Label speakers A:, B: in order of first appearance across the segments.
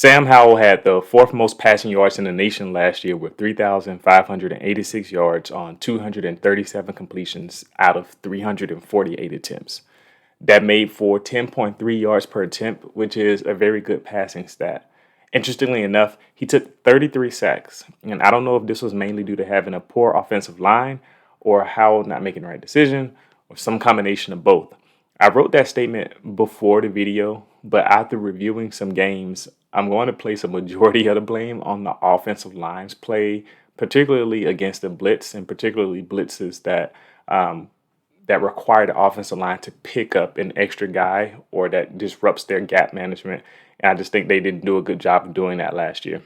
A: Sam Howell had the fourth most passing yards in the nation last year with 3,586 yards on 237 completions out of 348 attempts. That made for 10.3 yards per attempt, which is a very good passing stat. Interestingly enough, he took 33 sacks, and I don't know if this was mainly due to having a poor offensive line or Howell not making the right decision or some combination of both. I wrote that statement before the video, but after reviewing some games, I'm going to place a majority of the blame on the offensive line's play, particularly against the blitz, and particularly blitzes that require the offensive line to pick up an extra guy or that disrupts their gap management. And I just think they didn't do a good job of doing that last year.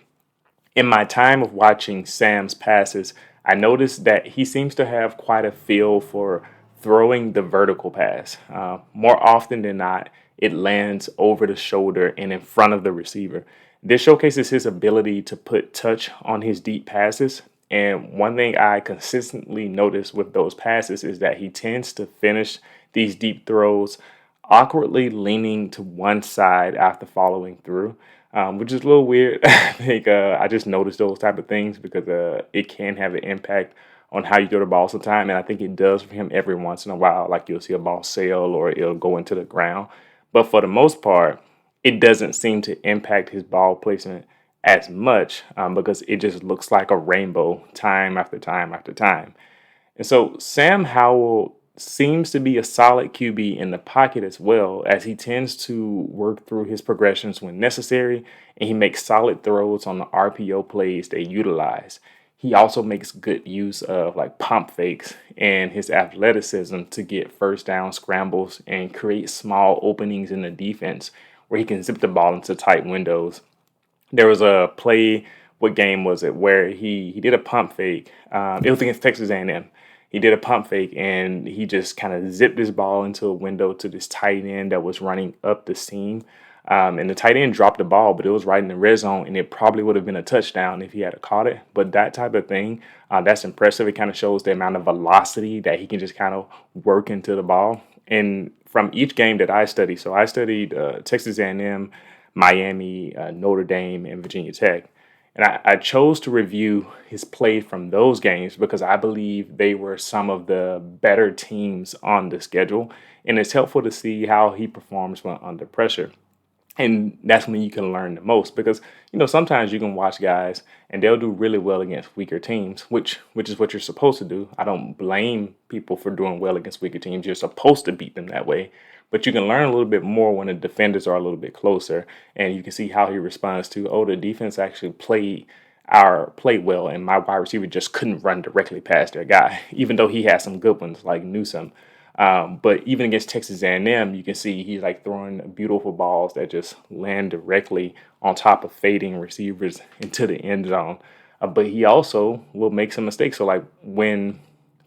A: In my time of watching Sam's passes, I noticed that he seems to have quite a feel for throwing the vertical pass. More often than not, it lands over the shoulder and in front of the receiver. This showcases his ability to put touch on his deep passes. And one thing I consistently notice with those passes is that he tends to finish these deep throws awkwardly leaning to one side after following through, which is a little weird. I think I just noticed those type of things because it can have an impact on how you throw the ball sometimes, and I think it does for him every once in a while. Like you'll see a ball sail or it'll go into the ground, but for the most part, it doesn't seem to impact his ball placement as much because it just looks like a rainbow time after time after time. And so Sam Howell seems to be a solid QB in the pocket as well, as he tends to work through his progressions when necessary, and he makes solid throws on the RPO plays they utilize. He also makes good use of like pump fakes and his athleticism to get first down scrambles and create small openings in the defense where he can zip the ball into tight windows. There was a play, what game was it, where he did a pump fake. It was against Texas A&M. He did a pump fake and he just kind of zipped his ball into a window to this tight end that was running up the seam. And the tight end dropped the ball, but it was right in the red zone, and it probably would have been a touchdown if he had caught it. But that type of thing, that's impressive. It kind of shows the amount of velocity that he can just kind of work into the ball. And from each game that I studied, so I studied Texas A&M, Miami, Notre Dame, and Virginia Tech. And I chose to review his play from those games because I believe they were some of the better teams on the schedule. And it's helpful to see how he performs when under pressure. And that's when you can learn the most because sometimes you can watch guys and they'll do really well against weaker teams, which is what you're supposed to do. I don't blame people for doing well against weaker teams. You're supposed to beat them that way, but you can learn a little bit more when the defenders are a little bit closer, and you can see how he responds to, the defense actually played well, and my wide receiver just couldn't run directly past their guy, even though he had some good ones like Newsome. But even against Texas A&M, you can see he's like throwing beautiful balls that just land directly on top of fading receivers into the end zone. But he also will make some mistakes. So when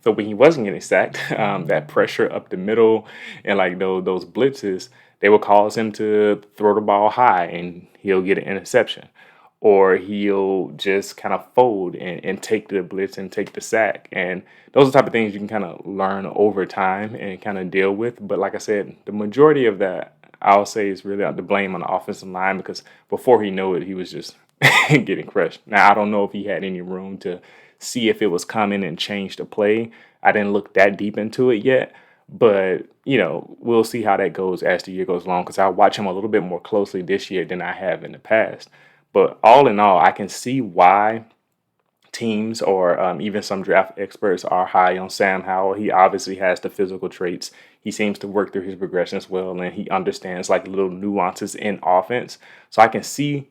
A: he wasn't getting sacked, that pressure up the middle and like those blitzes, they will cause him to throw the ball high and he'll get an interception. Or he'll just kind of fold and take the blitz and take the sack. And those are the type of things you can kind of learn over time and kind of deal with. But like I said, the majority of that, I'll say, is really the blame on the offensive line because before he knew it, he was just getting crushed. Now, I don't know if he had any room to see if it was coming and change the play. I didn't look that deep into it yet. But, we'll see how that goes as the year goes along because I'll watch him a little bit more closely this year than I have in the past. But all in all, I can see why teams or even some draft experts are high on Sam Howell. He obviously has the physical traits. He seems to work through his progressions well, and he understands like little nuances in offense. So I can see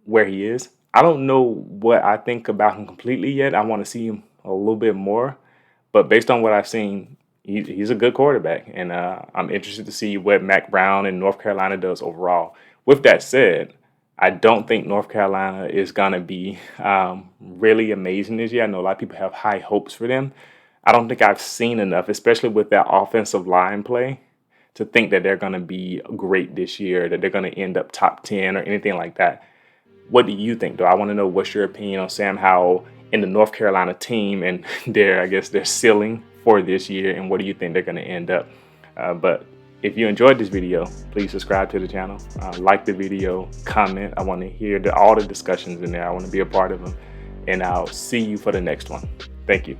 A: where he is. I don't know what I think about him completely yet. I want to see him a little bit more. But based on what I've seen, he's a good quarterback. And I'm interested to see what Mac Brown in North Carolina does overall. With that said, I don't think North Carolina is going to be really amazing this year. I know a lot of people have high hopes for them. I don't think I've seen enough, especially with that offensive line play, to think that they're going to be great this year, that they're going to end up top 10 or anything like that. What do you think, though? I want to know what's your opinion on Sam Howell and the North Carolina team and their ceiling for this year, and what do you think they're going to end up? But If you enjoyed this video, please subscribe to the channel, like the video, comment. I want to hear all the discussions in there. I want to be a part of them. And I'll see you for the next one. Thank you.